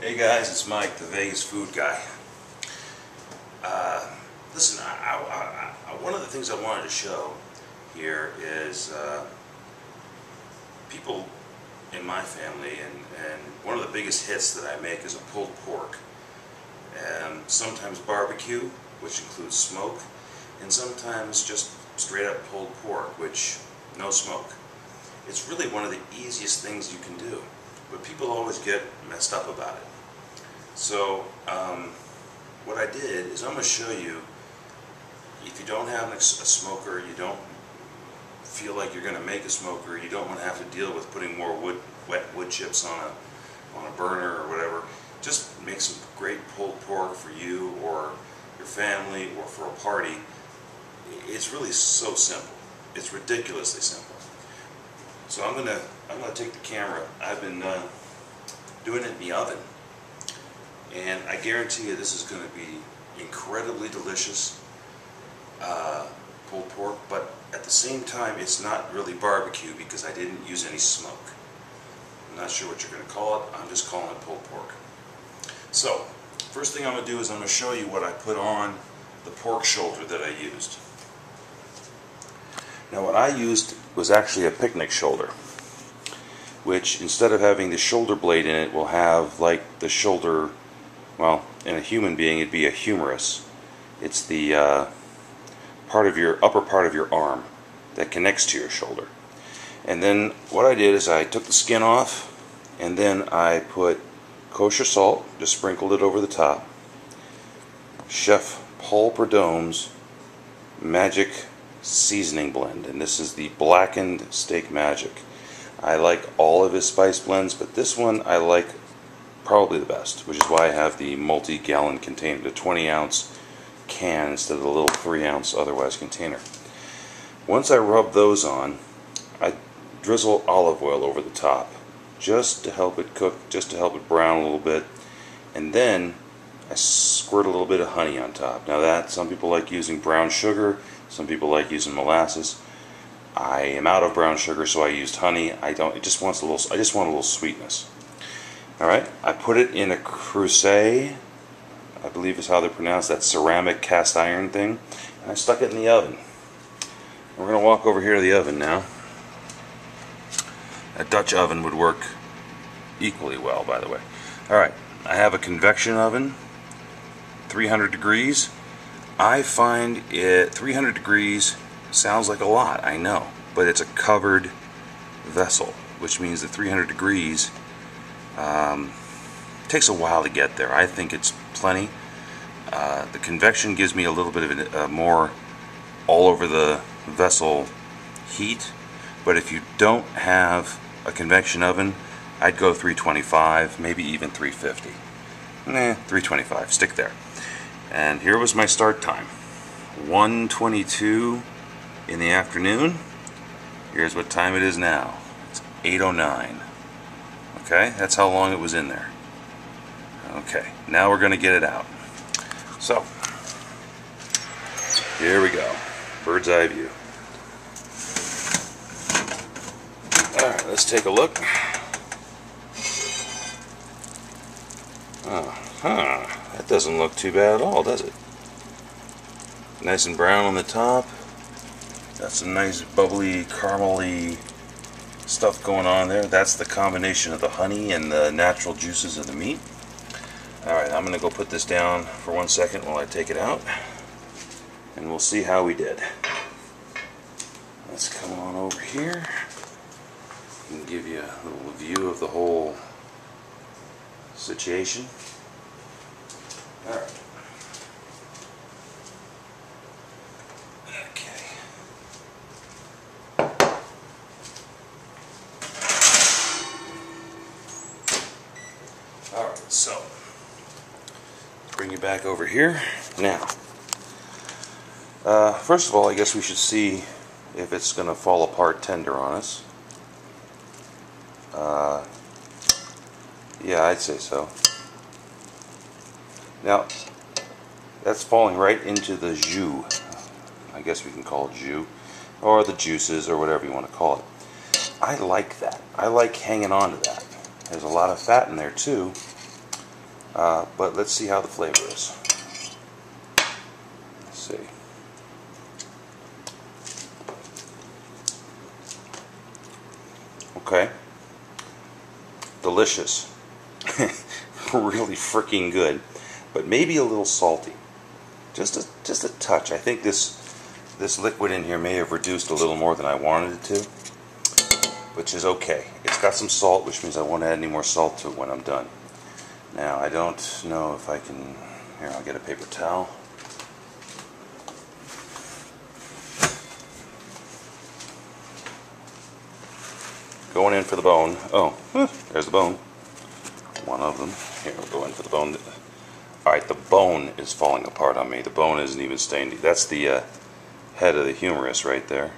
Hey guys, it's Mike, the Vegas food guy. Listen, one of the things I wanted to show here is people in my family, and one of the biggest hits that I make is a pulled pork. Sometimes barbecue, which includes smoke, and sometimes just straight up pulled pork, which no smoke. It's really one of the easiest things you can do, but people always get messed up about it. So what I did is I'm going to show you, if you don't have a smoker, you don't feel like you're going to make a smoker, you don't want to have to deal with putting more wet wood chips on a burner or whatever, just make some great pulled pork for you or your family or for a party. It's really so simple. It's ridiculously simple. So I'm gonna take the camera. I've been doing it in the oven, and I guarantee you this is going to be incredibly delicious pulled pork, but at the same time it's not really barbecue because I didn't use any smoke. I'm not sure what you're going to call it. I'm just calling it pulled pork. So first thing I'm going to do is I'm going to show you what I put on the pork shoulder that I used. Now what I used was actually a picnic shoulder, which instead of having the shoulder blade in it will have like the shoulder, well, in a human being it'd be a humerus. It's the upper part of your arm that connects to your shoulder. And then what I did is I took the skin off, and then I put kosher salt, just sprinkled it over the top, Chef Paul Prudhomme's magic seasoning blend, and this is the blackened steak magic. I like all of his spice blends, but this one I like probably the best, which is why I have the multi-gallon container, the 20-ounce can instead of the little 3-ounce otherwise container. Once I rub those on, I drizzle olive oil over the top just to help it cook, just to help it brown a little bit, and then I squirt a little bit of honey on top. Now that, some people like using brown sugar, some people like using molasses. I am out of brown sugar, so I used honey. I just want a little sweetness. All right, I put it in a crusade, I believe is how they're pronounced, that ceramic cast iron thing, and I stuck it in the oven. We're going to walk over here to the oven now. A Dutch oven would work equally well, by the way. All right, I have a convection oven, 300 degrees. I find it 300 degrees sounds like a lot, I know, but it's a covered vessel, which means that 300 degrees takes a while to get there. I think it's plenty. The convection gives me a little bit of a more all over the vessel heat, but if you don't have a convection oven, I'd go 325, maybe even 350. 325, stick there. And here was my start time, 1:22 in the afternoon. Here's what time it is now. It's 8:09. Okay, that's how long it was in there. Okay, now we're going to get it out. So, here we go. Bird's eye view. Alright, let's take a look. That doesn't look too bad at all, does it? Nice and brown on the top. Got some nice bubbly, caramely stuff going on there. That's the combination of the honey and the natural juices of the meat. Alright, I'm going to go put this down for 1 second while I take it out, and we'll see how we did. Let's come on over here and give you a little view of the whole situation. Alright. Okay. Alright, so bring you back over here. Now, first of all, I guess we should see if it's going to fall apart tender on us. Yeah, I'd say so. Now, that's falling right into the jus. I guess we can call it jus, or the juices, or whatever you want to call it. I like that. I like hanging on to that. There's a lot of fat in there too, But let's see how the flavor is. Let's see. Okay. Delicious. Really freaking good. But maybe a little salty. Just a touch. I think this liquid in here may have reduced a little more than I wanted it to, which is okay. It's got some salt, which means I won't add any more salt to it when I'm done. Now, I don't know if I can... Here, I'll get a paper towel. Going in for the bone. Oh, there's the bone. One of them. Here, we'll go in for the bone. Alright, the bone is falling apart on me. The bone isn't even stained. That's the head of the humerus right there.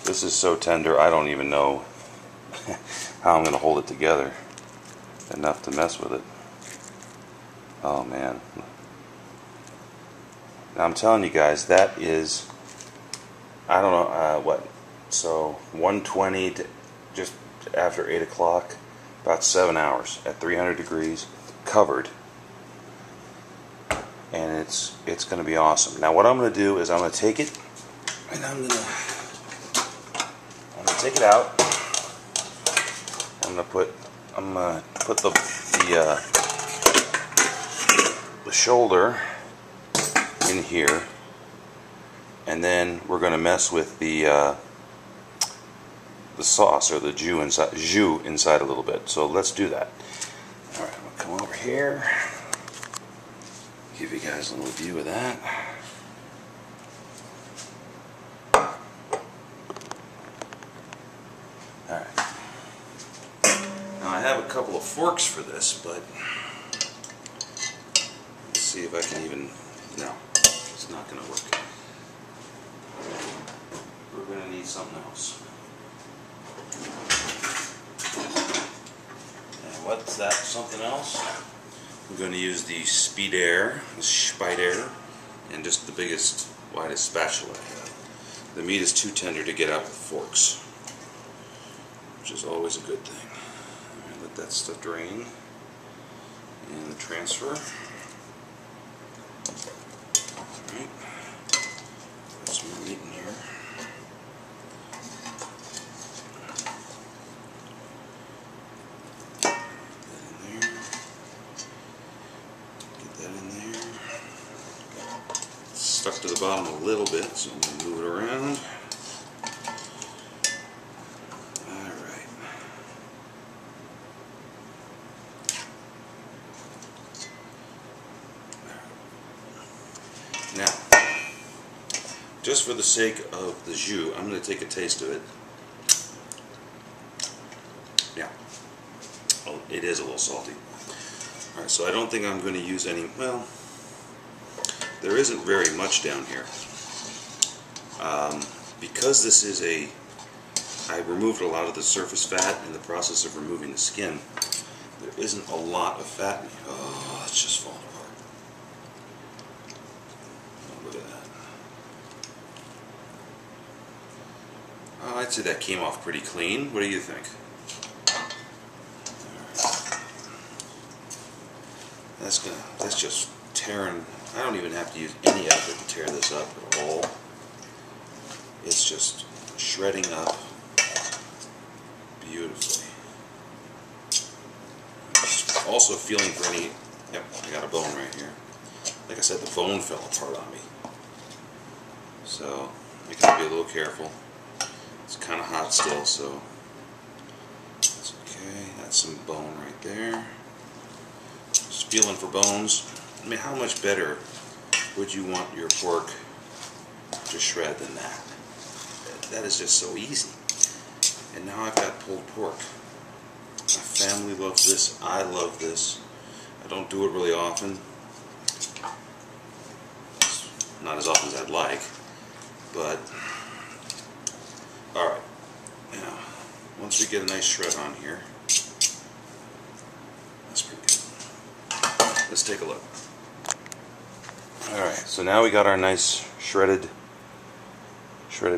This is so tender, I don't even know how I'm going to hold it together enough to mess with it. Oh man. Now I'm telling you guys, that is, I don't know, what, so 1:20 to just after 8 o'clock, about 7 hours at 300 degrees, covered. And it's going to be awesome. Now what I'm going to do is I'm going to take it, and I'm going to take it out. I'm going to put the shoulder in here, and then we're going to mess with the sauce or the jus inside a little bit. So let's do that. All right, I'm going to come over here, give you guys a little view of that. Alright. Now I have a couple of forks for this, but let's see if I can even... No, it's not going to work. We're going to need something else. And what's that something else? I'm going to use the Spider, and just the biggest, widest spatula I have. The meat is too tender to get out with forks, which is always a good thing. Right, let that stuff drain and transfer. Alright, put some more meat in here. Stuck to the bottom a little bit, so I'm going to move it around. Alright. Now, just for the sake of the jus, I'm going to take a taste of it. Yeah. Oh, it is a little salty. Alright, so I don't think I'm going to use any, well, there isn't very much down here. Because this is I removed a lot of the surface fat in the process of removing the skin. There isn't a lot of fat in here. Oh, it's just falling apart. Oh, look at that. Oh, I'd say that came off pretty clean. What do you think? That's just tearing. I don't even have to use any effort to tear this up at all. It's just shredding up beautifully. Also feeling for any... Yep, I got a bone right here. Like I said, the bone fell apart on me. So, you gotta be a little careful. It's kind of hot still, so... That's okay. That's some bone right there. Just feeling for bones. I mean, how much better would you want your pork to shred than that? That is just so easy. And now I've got pulled pork. My family loves this. I love this. I don't do it really often. Not as often as I'd like. But, alright. Now, once we get a nice shred on here, that's pretty good. Let's take a look. Alright, so now we got our nice shredded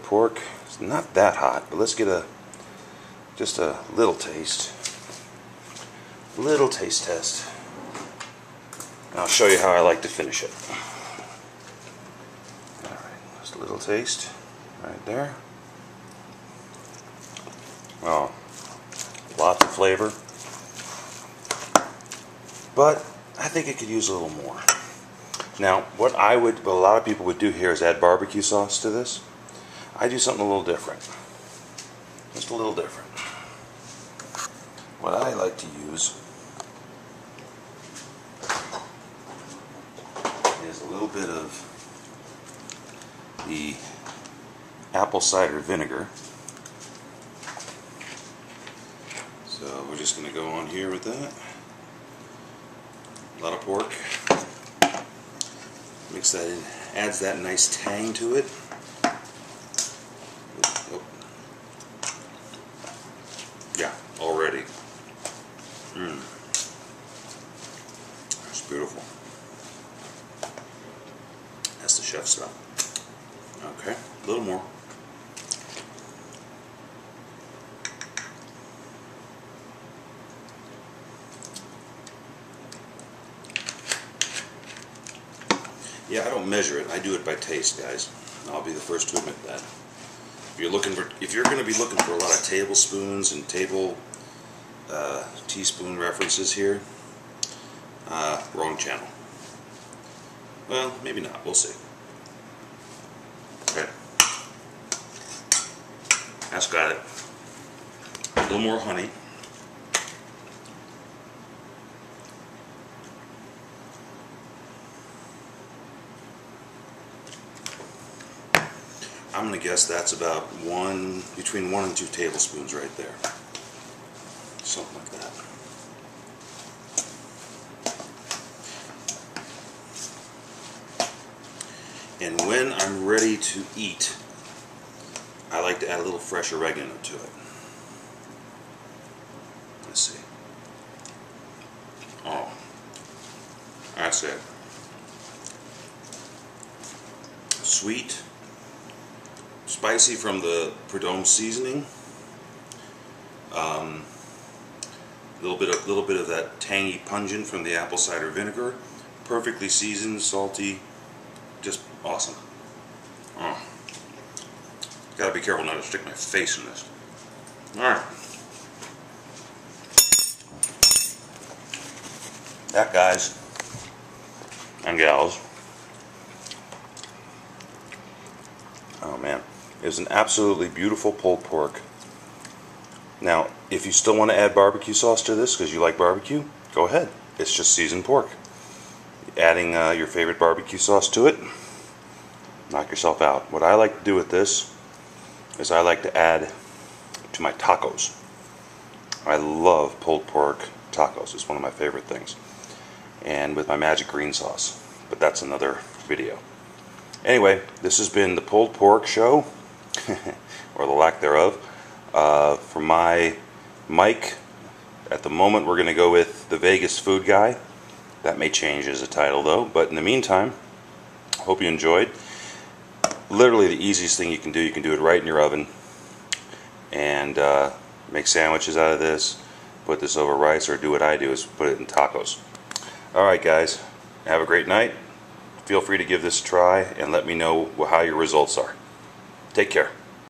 pork. It's not that hot, but let's get just a little taste. Little taste test. I'll show you how I like to finish it. Alright, just a little taste right there. Oh, lots of flavor. But I think it could use a little more. Now, what a lot of people would do here is add barbecue sauce to this. I do something a little different. Just a little different. What I like to use is a little bit of the apple cider vinegar. So we're just going to go on here with that. A lot of pork. Mix that in. Adds that nice tang to it. Oh. Yeah, already. It's beautiful. That's the chef stuff. Okay, a little more. Yeah, I don't measure it. I do it by taste, guys. I'll be the first to admit that. If you're going to be looking for a lot of tablespoons and teaspoon references here, wrong channel. Well, maybe not. We'll see. Okay. That's got it. A little more honey. I'm going to guess that's about between 1 and 2 tablespoons right there. Something like that. And when I'm ready to eat, I like to add a little fresh oregano to it. Let's see. Oh, that's it. Sweet. Spicy from the Prud'homme seasoning. Little bit of that tangy pungent from the apple cider vinegar. Perfectly seasoned, salty, just awesome. Oh. Gotta be careful not to stick my face in this. Alright. That, guys and gals, oh man, it was an absolutely beautiful pulled pork. Now, if you still want to add barbecue sauce to this because you like barbecue, go ahead. It's just seasoned pork. Adding your favorite barbecue sauce to it, knock yourself out. What I like to do with this is I like to add to my tacos. I love pulled pork tacos. It's one of my favorite things. And with my magic green sauce. But that's another video. Anyway, this has been the pulled pork show, or the lack thereof. For my mic, at the moment we're going to go with the Vegas food guy. That may change as a title though, but in the meantime, hope you enjoyed. Literally the easiest thing you can do it right in your oven, and make sandwiches out of this, put this over rice, or do what I do is put it in tacos. Alright guys, have a great night. Feel free to give this a try and let me know how your results are. Take care.